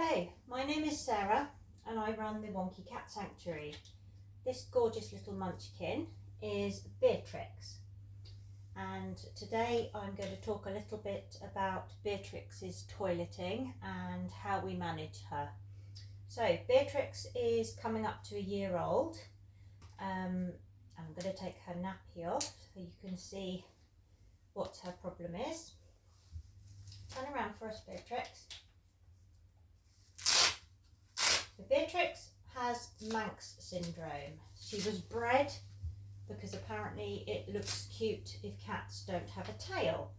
Hello, my name is Sarah and I run the Wonky Cat Sanctuary. This gorgeous little munchkin is Beatrix, and today I'm going to talk a little bit about Beatrix's toileting and how we manage her. So Beatrix is coming up to a year old. I'm going to take her nappy off so you can see what her problem is. Turn around for us, Beatrix. So Beatrix has Manx syndrome. She was bred because apparently it looks cute if cats don't have a tail.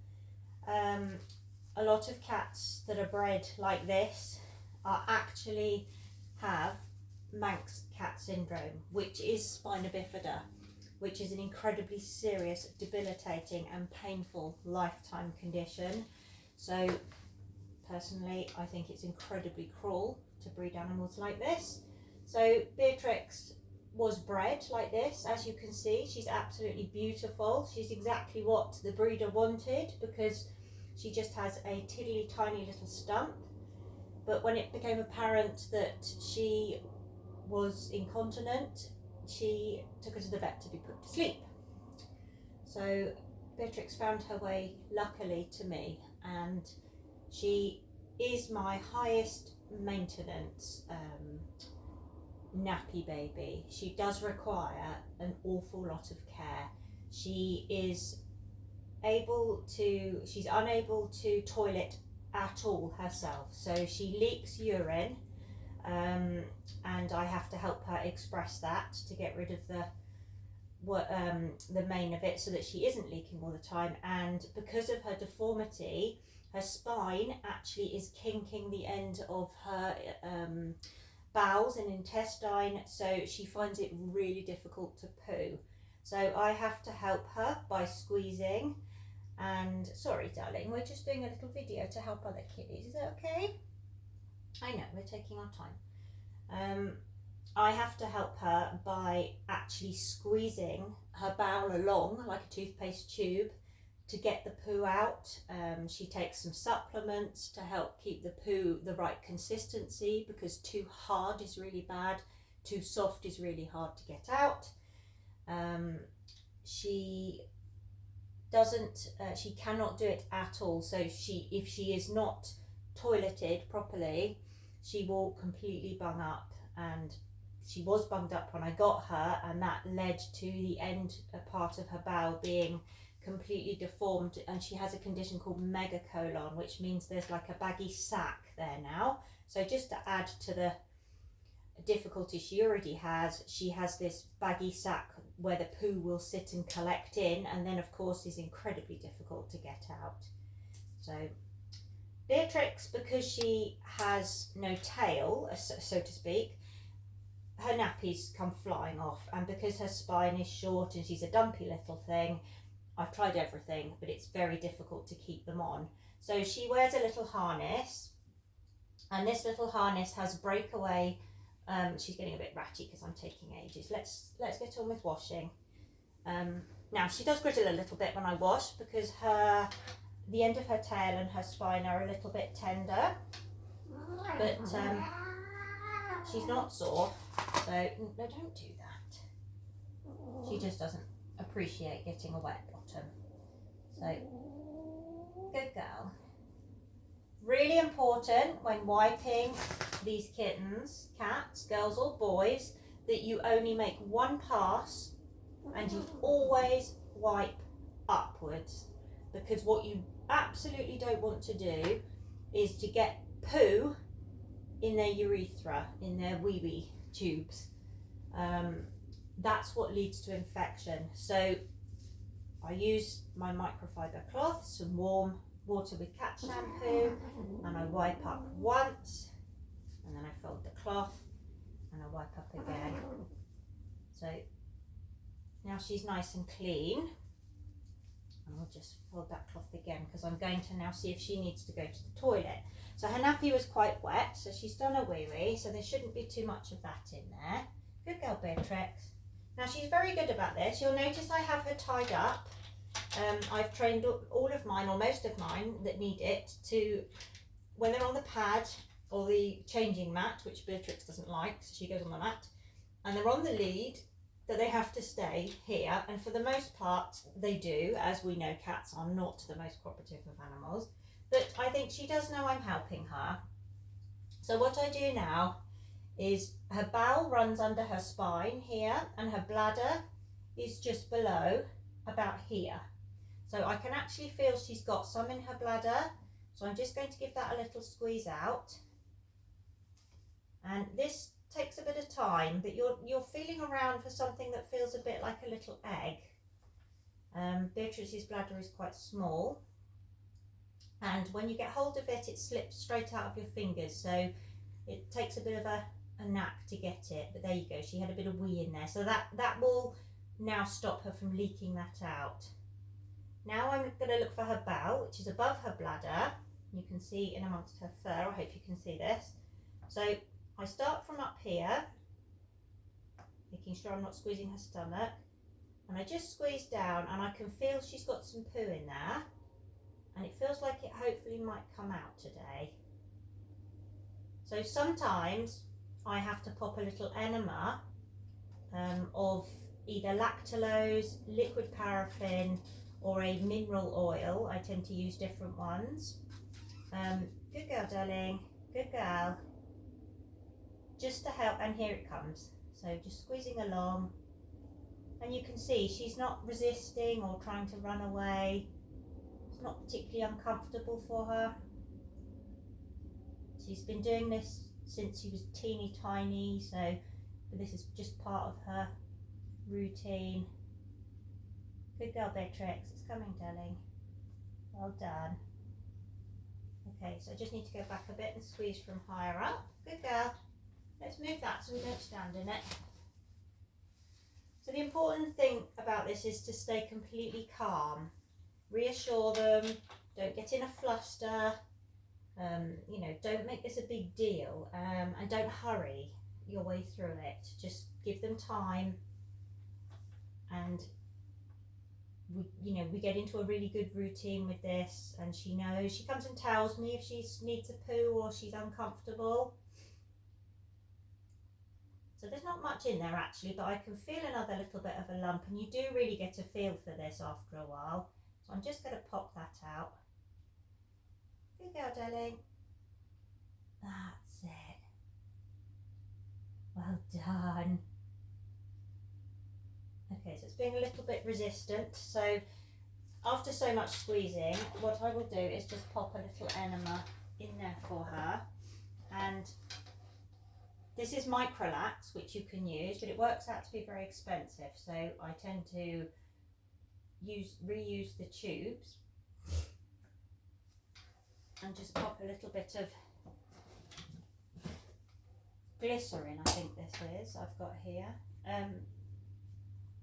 A lot of cats that are bred like this are actually have Manx cat syndrome, which is spina bifida, which is an incredibly serious, debilitating and painful lifetime condition. So personally, I think it's incredibly cruel to breed animals like this. So Beatrix was bred like this. As you can see, she's absolutely beautiful. She's exactly what the breeder wanted because she just has a tiddly tiny little stump. But when it became apparent that she was incontinent, she took her to the vet to be put to sleep. So Beatrix found her way, luckily, to me, and she is my highest maintenance nappy baby. She does require an awful lot of care. She's unable to toilet at all herself, so she leaks urine, and I have to help her express that to get rid of the main of it so that she isn't leaking all the time. And because of her deformity, her spine actually is kinking the end of her bowels and intestine, so she finds it really difficult to poo. So I have to help her by squeezing. And sorry darling, we're just doing a little video to help other kitties, is that okay? I know, we're taking our time. I have to help her by actually squeezing her bowel along like a toothpaste tube to get the poo out. She takes some supplements to help keep the poo the right consistency, because too hard is really bad, too soft is really hard to get out. She cannot do it at all. So if she is not toileted properly, she will completely bung up, and she was bunged up when I got her, and that led to the end part of her bowel being completely deformed, and she has a condition called megacolon, which means there's like a baggy sac there now. So just to add to the difficulty she already has, she has this baggy sac where the poo will sit and collect in, and then of course is incredibly difficult to get out. So Beatrix, because she has no tail, so to speak, her nappies come flying off, and because her spine is short and she's a dumpy little thing, I've tried everything, but it's very difficult to keep them on. So she wears a little harness, and this little harness has breakaway. She's getting a bit ratty because I'm taking ages. Let's get on with washing. Now she does grizzle a little bit when I wash because the end of her tail and her spine are a little bit tender, but she's not sore, so no, don't do that. She just doesn't appreciate getting a wet bottom. So good girl. Really important when wiping these kittens, cats, girls or boys, that you only make one pass and you always wipe upwards, because what you absolutely don't want to do is to get poo in their urethra, in their wee tubes. That's what leads to infection. So I use my microfiber cloth, some warm water with cat shampoo, and I wipe up once, and then I fold the cloth and I wipe up again. So now she's nice and clean, and I'll just fold that cloth again because I'm going to now see if she needs to go to the toilet. So her nappy was quite wet, so she's done a wee, so there shouldn't be too much of that in there. Good girl, Beatrix. Now she's very good about this. You'll notice I have her tied up. I've trained all of mine, or most of mine that need it, to, when they're on the pad, or the changing mat, which Beatrix doesn't like, so she goes on the mat, and they're on the lead that they have to stay here, and for the most part they do. As we know, cats are not the most cooperative of animals, but I think she does know I'm helping her. So what I do now is her bowel runs under her spine here, and her bladder is just below, about here. So I can actually feel she's got some in her bladder, so I'm just going to give that a little squeeze out. And this takes a bit of time, but you're feeling around for something that feels a bit like a little egg. Beatrix's bladder is quite small, and when you get hold of it, it slips straight out of your fingers, so it takes a bit of a knack to get it. But there you go, she had a bit of wee in there, so that will now stop her from leaking that out. Now I'm going to look for her bowel, which is above her bladder. You can see in amongst her fur. I hope you can see this. So I start from up here, making sure I'm not squeezing her stomach, and I just squeeze down, and I can feel she's got some poo in there, and it feels like it hopefully might come out today. So sometimes I have to pop a little enema of either lactulose, liquid paraffin, or a mineral oil. I tend to use different ones. Good girl, darling, good girl. Just to help, and here it comes. So just squeezing along, and you can see she's not resisting or trying to run away. It's not particularly uncomfortable for her. She's been doing this since she was teeny tiny, so this is just part of her routine. Good girl, Beatrix. It's coming, darling. Well done. Okay, so I just need to go back a bit and squeeze from higher up. Good girl. Let's move that so we don't stand in it. So the important thing about this is to stay completely calm. Reassure them. Don't get in a fluster. You know, don't make this a big deal, and don't hurry your way through it. Just give them time, and we get into a really good routine with this, and she knows. She comes and tells me if she needs a poo or she's uncomfortable. So there's not much in there actually, but I can feel another little bit of a lump, and you do really get a feel for this after a while. So I'm just going to pop that out. Good girl, darling. That's it. Well done. Okay, so it's being a little bit resistant. So after so much squeezing, what I will do is just pop a little enema in there for her. And this is Microlax, which you can use, but it works out to be very expensive. So I tend to reuse the tubes. And just pop a little bit of glycerin, I think this is, I've got here.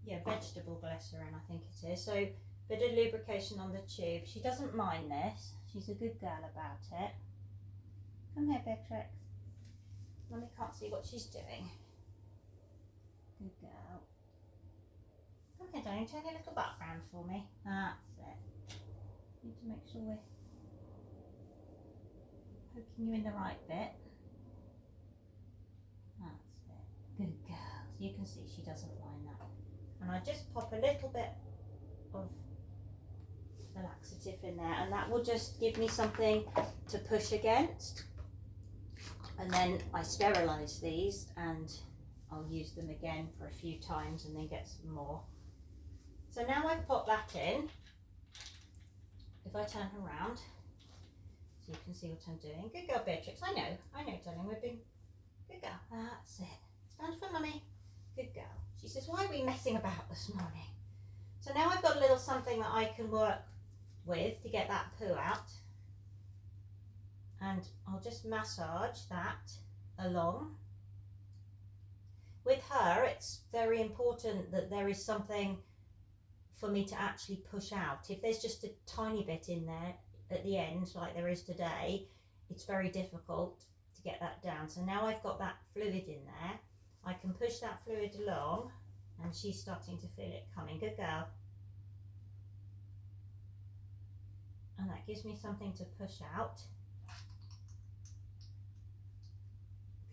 Yeah, vegetable glycerin, I think it is. So a bit of lubrication on the tube. She doesn't mind this. She's a good girl about it. Come here, Beatrix. Mummy can't see what she's doing. Good girl. Come here, darling. Turn your little butt round for me. That's it. Need to make sure we're poking you in the right bit. That's it. Good girl. So you can see she doesn't mind that. And I just pop a little bit of the laxative in there, and that will just give me something to push against. And then I sterilise these, and I'll use them again for a few times and then get some more. So now I've popped that in. If I turn her around, so you can see what I'm doing. Good girl, Beatrix. I know, darling. We've been good girl. That's it. Stand for mummy. Good girl. She says, why are we messing about this morning? So now I've got a little something that I can work with to get that poo out. And I'll just massage that along. With her, it's very important that there is something for me to actually push out. If there's just a tiny bit in there at the end, like there is today, it's very difficult to get that down. So now I've got that fluid in there, I can push that fluid along, and she's starting to feel it coming. Good girl. And that gives me something to push out.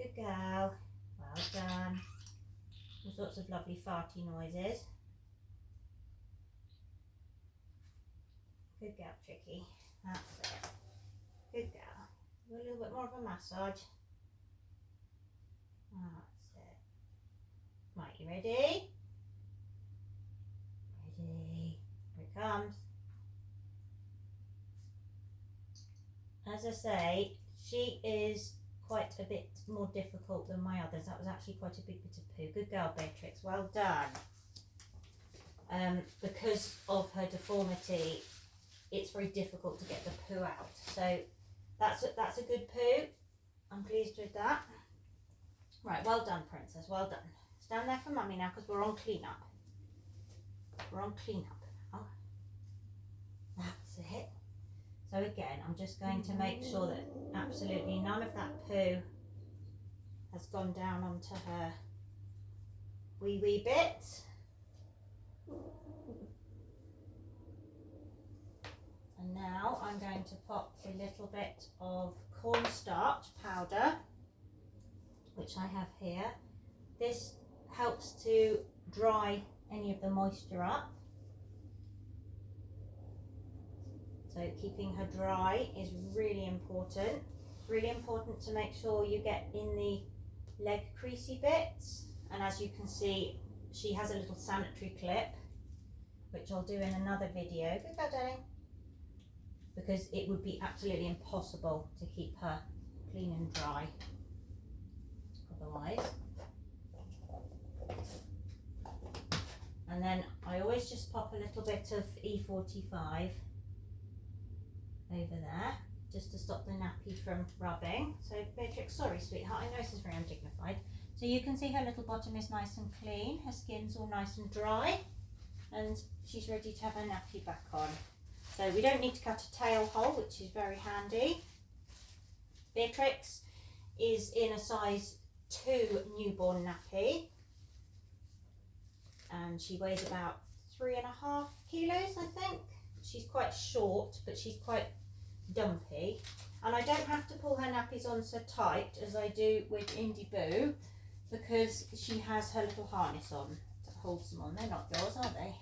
Good girl. Well done. All sorts of lovely farty noises. Good girl, Tricky. That's it. Good girl. Do a little bit more of a massage. That's it. Right, you ready? Ready. Here it comes. As I say, she is quite a bit more difficult than my others. That was actually quite a big bit of poo. Good girl, Beatrix. Well done. Because of her deformity, it's very difficult to get the poo out. So that's a good poo. I'm pleased with that. Right, well done, Princess. Well done. Stand there for Mummy now because we're on clean-up. We're on clean-up now. That's it. So again, I'm just going to make sure that absolutely none of that poo has gone down onto her wee bits. And now I'm going to pop a little bit of cornstarch powder, which I have here. This helps to dry any of the moisture up. So keeping her dry is really important. It's really important to make sure you get in the leg creasy bits. And as you can see, she has a little sanitary clip, which I'll do in another video. Good girl, darling. Because it would be absolutely impossible to keep her clean and dry otherwise. And then I always just pop a little bit of E45 over there, just to stop the nappy from rubbing. So Beatrix, sorry sweetheart, I know this is very undignified. So you can see her little bottom is nice and clean, her skin's all nice and dry, and she's ready to have her nappy back on. So we don't need to cut a tail hole, which is very handy. Beatrix is in a size 2 newborn nappy, and she weighs about 3.5 kilos, I think. She's quite short, but she's quite dumpy. And I don't have to pull her nappies on so tight as I do with Indy Boo, because she has her little harness on that holds them on. They're not yours, are they?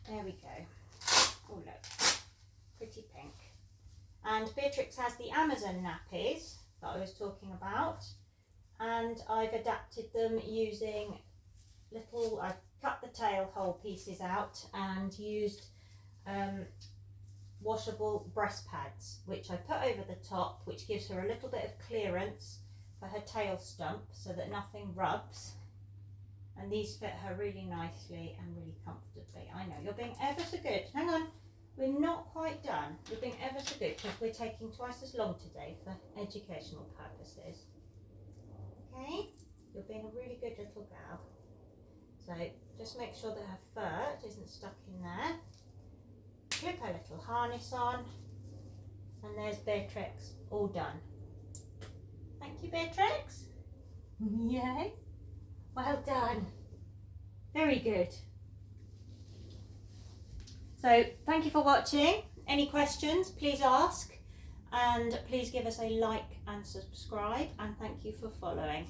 There we go. Oh look, pretty pink. And Beatrix has the Amazon nappies that I was talking about, and I've adapted them using little, I've cut the tail hole pieces out and used washable breast pads, which I put over the top, which gives her a little bit of clearance for her tail stump so that nothing rubs. And these fit her really nicely and really comfortably. I know, you're being ever so good. Hang on, we're not quite done. You're being ever so good because we're taking twice as long today for educational purposes. Okay, you're being a really good little gal. So just make sure that her fur isn't stuck in there. Clip her little harness on, and there's Beatrix, all done. Thank you, Beatrix. Yay. Well done. Very good. So thank you for watching. Any questions, please ask, and please give us a like and subscribe, and thank you for following.